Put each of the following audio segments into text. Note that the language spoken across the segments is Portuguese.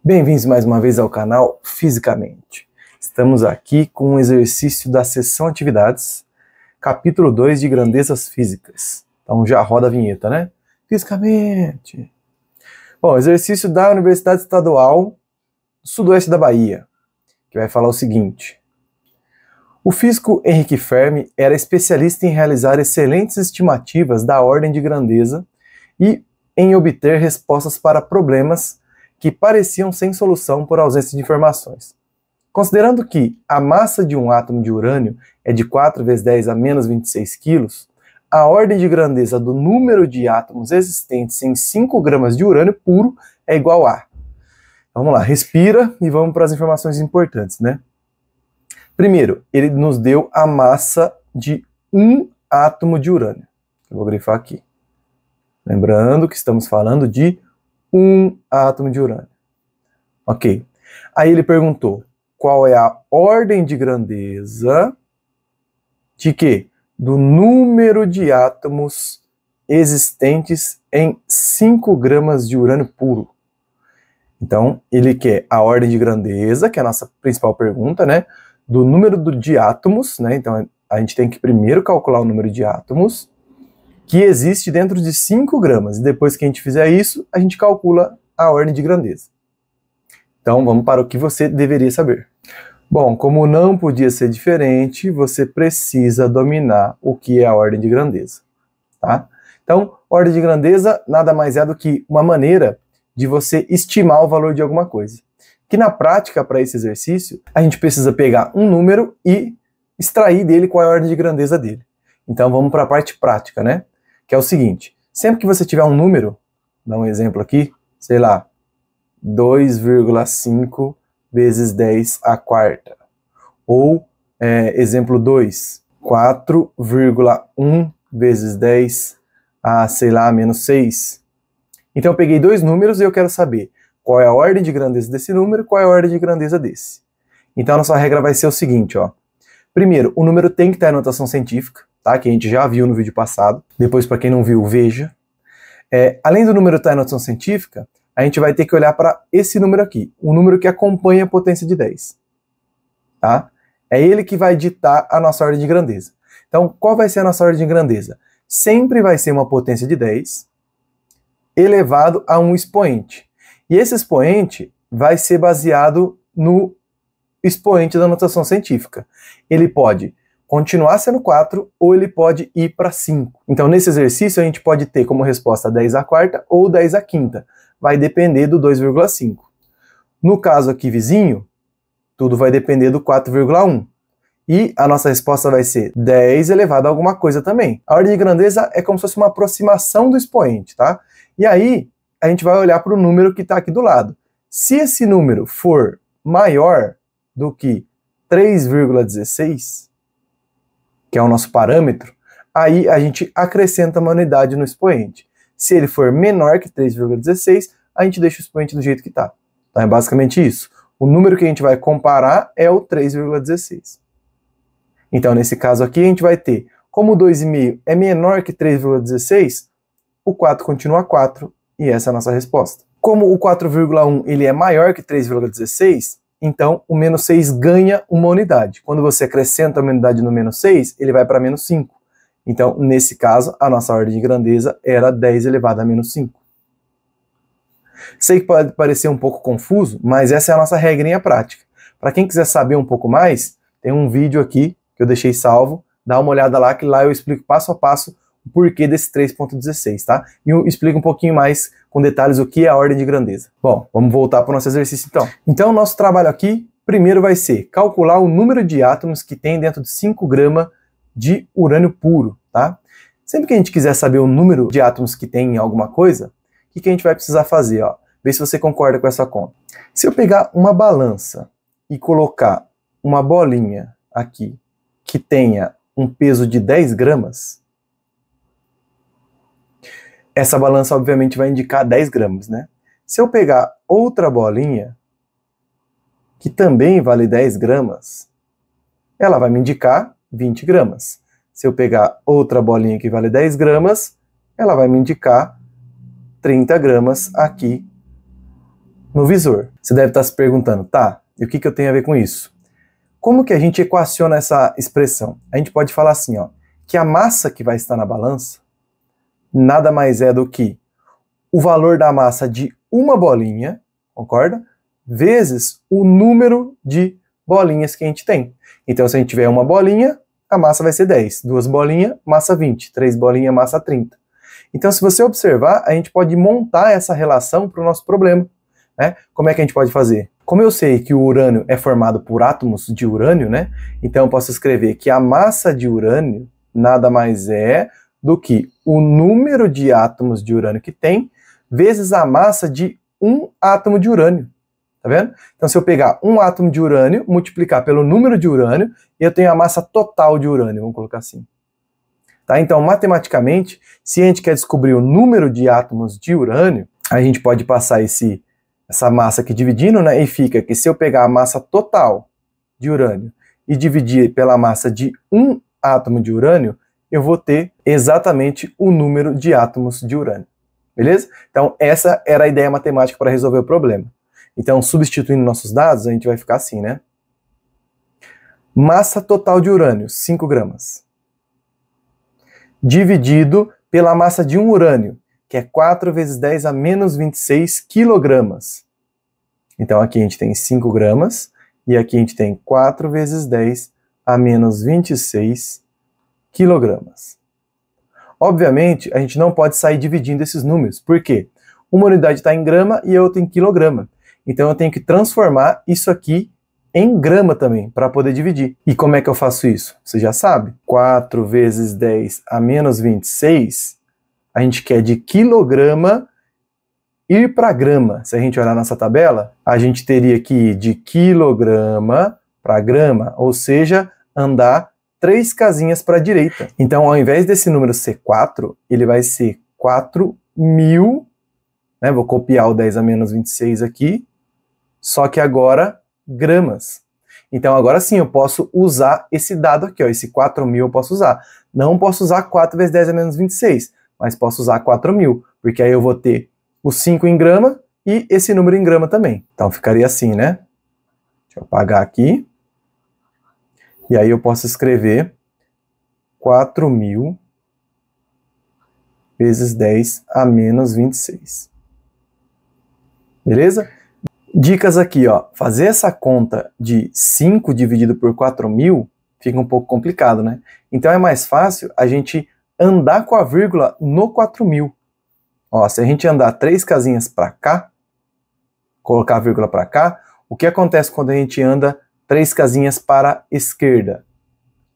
Bem-vindos mais uma vez ao canal Fisicamente. Estamos aqui com um exercício da seção Atividades, capítulo 2 de Grandezas Físicas. Então já roda a vinheta, né? Fisicamente. Bom, exercício da Universidade Estadual do Sudoeste da Bahia, que vai falar o seguinte. O físico Henrique Fermi era especialista em realizar excelentes estimativas da ordem de grandeza e em obter respostas para problemas que pareciam sem solução por ausência de informações. Considerando que a massa de um átomo de urânio é de 4 vezes 10 a menos 26 quilos, a ordem de grandeza do número de átomos existentes em 5 gramas de urânio puro é igual a... Vamos lá, respira e vamos para as informações importantes, né? Primeiro, ele nos deu a massa de um átomo de urânio. Eu vou grifar aqui. Lembrando que estamos falando de um átomo de urânio. Ok. Aí ele perguntou, qual é a ordem de grandeza de quê? Do número de átomos existentes em 5 gramas de urânio puro. Então, ele quer a ordem de grandeza, que é a nossa principal pergunta, né? Do número de átomos, né? Então, a gente tem que primeiro calcular o número de átomos que existe dentro de 5 gramas. E depois que a gente fizer isso, a gente calcula a ordem de grandeza. Então, vamos para o que você deveria saber. Bom, como não podia ser diferente, você precisa dominar o que é a ordem de grandeza. Tá? Então, ordem de grandeza nada mais é do que uma maneira de você estimar o valor de alguma coisa. Que na prática, para esse exercício, a gente precisa pegar um número e extrair dele qual é a ordem de grandeza dele. Então, vamos para a parte prática, né? Que é o seguinte, sempre que você tiver um número, dá um exemplo aqui, sei lá, 2,5 vezes 10 à quarta. Ou, exemplo 2, 4,1 vezes 10 a, sei lá, menos 6. Então eu peguei dois números e eu quero saber qual é a ordem de grandeza desse número e qual é a ordem de grandeza desse. Então a nossa regra vai ser o seguinte, ó. Primeiro, o número tem que estar em notação científica, tá? Que a gente já viu no vídeo passado. Depois, para quem não viu, veja. Além do número estar em notação científica, a gente vai ter que olhar para esse número aqui, o número que acompanha a potência de 10. Tá? É ele que vai ditar a nossa ordem de grandeza. Então, qual vai ser a nossa ordem de grandeza? Sempre vai ser uma potência de 10 elevado a um expoente. E esse expoente vai ser baseado no expoente da notação científica. Ele pode continuar sendo 4 ou ele pode ir para 5. Então, nesse exercício, a gente pode ter como resposta 10 à quarta ou 10 à quinta. Vai depender do 2,5. No caso aqui vizinho, tudo vai depender do 4,1. E a nossa resposta vai ser 10 elevado a alguma coisa também. A ordem de grandeza é como se fosse uma aproximação do expoente, tá? E aí, a gente vai olhar para o número que está aqui do lado. Se esse número for maior do que 3,16, que é o nosso parâmetro, aí a gente acrescenta uma unidade no expoente. Se ele for menor que 3,16, a gente deixa o expoente do jeito que está. Então é basicamente isso. O número que a gente vai comparar é o 3,16. Então nesse caso aqui a gente vai ter, como o 2,5 é menor que 3,16, o 4 continua 4 e essa é a nossa resposta. Como o 4,1 ele é maior que 3,16, então o menos 6 ganha uma unidade. Quando você acrescenta uma unidade no menos 6, ele vai para menos 5. Então, nesse caso, a nossa ordem de grandeza era 10 elevado a menos 5. Sei que pode parecer um pouco confuso, mas essa é a nossa regrinha prática. Para quem quiser saber um pouco mais, tem um vídeo aqui que eu deixei salvo, dá uma olhada lá, que lá eu explico passo a passo o porquê desse 3,16, tá? E eu explico um pouquinho mais com detalhes o que é a ordem de grandeza. Bom, vamos voltar para o nosso exercício então. Então, o nosso trabalho aqui, primeiro vai ser calcular o número de átomos que tem dentro de 5 gramas de urânio puro, tá? Sempre que a gente quiser saber o número de átomos que tem em alguma coisa, o que a gente vai precisar fazer, ó? Vê se você concorda com essa conta. Se eu pegar uma balança e colocar uma bolinha aqui que tenha um peso de 10 gramas, essa balança obviamente vai indicar 10 gramas, né? Se eu pegar outra bolinha que também vale 10 gramas, ela vai me indicar 20 gramas. Se eu pegar outra bolinha que vale 10 gramas, ela vai me indicar 30 gramas aqui no visor. Você deve estar se perguntando, tá, e o que eu tenho a ver com isso? Como que a gente equaciona essa expressão? A gente pode falar assim, ó, que a massa que vai estar na balança nada mais é do que o valor da massa de uma bolinha, concorda? Vezes o número de bolinhas que a gente tem. Então, se a gente tiver uma bolinha, a massa vai ser 10. Duas bolinhas, massa 20. Três bolinhas, massa 30. Então, se você observar, a gente pode montar essa relação para o nosso problema, né? Como é que a gente pode fazer? Como eu sei que o urânio é formado por átomos de urânio, né? Então eu posso escrever que a massa de urânio nada mais é do que o número de átomos de urânio que tem vezes a massa de um átomo de urânio. Tá vendo? Então se eu pegar um átomo de urânio, multiplicar pelo número de urânio, eu tenho a massa total de urânio, vamos colocar assim. Tá? Então matematicamente, se a gente quer descobrir o número de átomos de urânio, a gente pode passar essa massa aqui dividindo, né? E fica que se eu pegar a massa total de urânio e dividir pela massa de um átomo de urânio, eu vou ter exatamente o número de átomos de urânio. Beleza? Então essa era a ideia matemática para resolver o problema. Então substituindo nossos dados, a gente vai ficar assim, né? Massa total de urânio, 5 gramas. Dividido pela massa de um urânio, que é 4 vezes 10 a menos 26 quilogramas. Então aqui a gente tem 5 gramas, e aqui a gente tem 4 vezes 10 a menos 26 quilogramas. Obviamente, a gente não pode sair dividindo esses números. Por quê? Uma unidade está em grama e a outra em quilograma. Então eu tenho que transformar isso aqui em grama também, para poder dividir. E como é que eu faço isso? Você já sabe. 4 vezes 10 a menos 26, a gente quer de quilograma ir para grama. Se a gente olhar nossa tabela, a gente teria que ir de quilograma para grama, ou seja, andar 3 casinhas para a direita. Então, ao invés desse número ser 4, ele vai ser 4.000, né? Vou copiar o 10 a menos 26 aqui, só que agora gramas. Então, agora sim, eu posso usar esse dado aqui, ó, esse 4.000 eu posso usar. Não posso usar 4 vezes 10 a menos 26, mas posso usar 4.000, porque aí eu vou ter o 5 em grama e esse número em grama também. Então, ficaria assim, né? Deixa eu apagar aqui. E aí eu posso escrever 4.000 vezes 10 a menos 26. Beleza? Dicas aqui, ó. Fazer essa conta de 5 dividido por 4.000 fica um pouco complicado, né? Então é mais fácil a gente andar com a vírgula no 4.000. Ó, se a gente andar 3 casinhas para cá, colocar a vírgula para cá, o que acontece quando a gente anda 3 casinhas para a esquerda?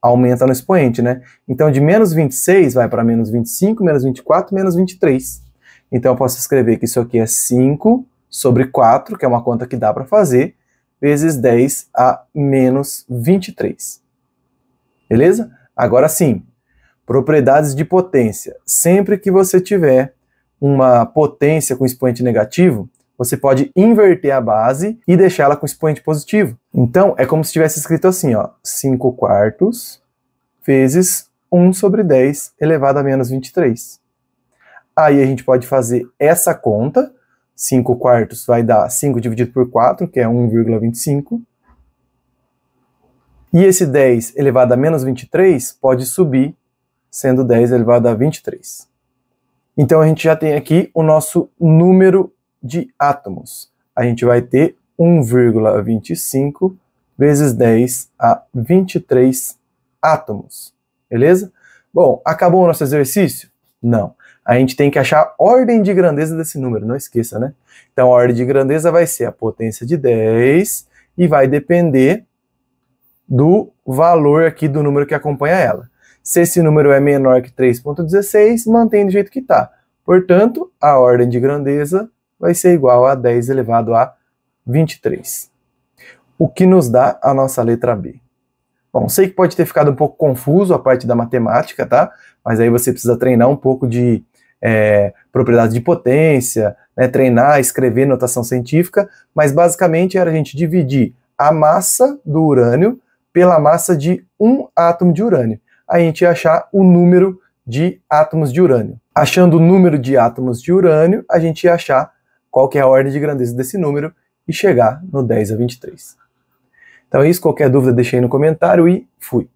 Aumenta no expoente, né? Então de menos 26 vai para menos 25, menos 24, menos 23. Então eu posso escrever que isso aqui é 5 sobre 4, que é uma conta que dá para fazer, vezes 10 a menos 23. Beleza? Agora sim, propriedades de potência. Sempre que você tiver uma potência com expoente negativo, você pode inverter a base e deixá-la com expoente positivo. Então, é como se tivesse escrito assim, ó, 5 quartos vezes 1 sobre 10 elevado a menos 23. Aí a gente pode fazer essa conta. 5 quartos vai dar 5 dividido por 4, que é 1,25. E esse 10 elevado a menos 23 pode subir, sendo 10 elevado a 23. Então a gente já tem aqui o nosso número de átomos. A gente vai ter 1,25 vezes 10 a 23 átomos. Beleza? Bom, acabou o nosso exercício? Não. A gente tem que achar a ordem de grandeza desse número, não esqueça, né? Então a ordem de grandeza vai ser a potência de 10 e vai depender do valor aqui do número que acompanha ela. Se esse número é menor que 3,16, mantém do jeito que está. Portanto, a ordem de grandeza vai ser igual a 10 elevado a 23. O que nos dá a nossa letra B. Bom, sei que pode ter ficado um pouco confuso a parte da matemática, tá? Mas aí você precisa treinar um pouco de propriedades de potência, né? Treinar, escrever notação científica, mas basicamente era a gente dividir a massa do urânio pela massa de um átomo de urânio. Aí a gente ia achar o número de átomos de urânio. Achando o número de átomos de urânio, a gente ia achar qual que é a ordem de grandeza desse número e chegar no 10 a 23. Então é isso, qualquer dúvida deixa aí no comentário e fui!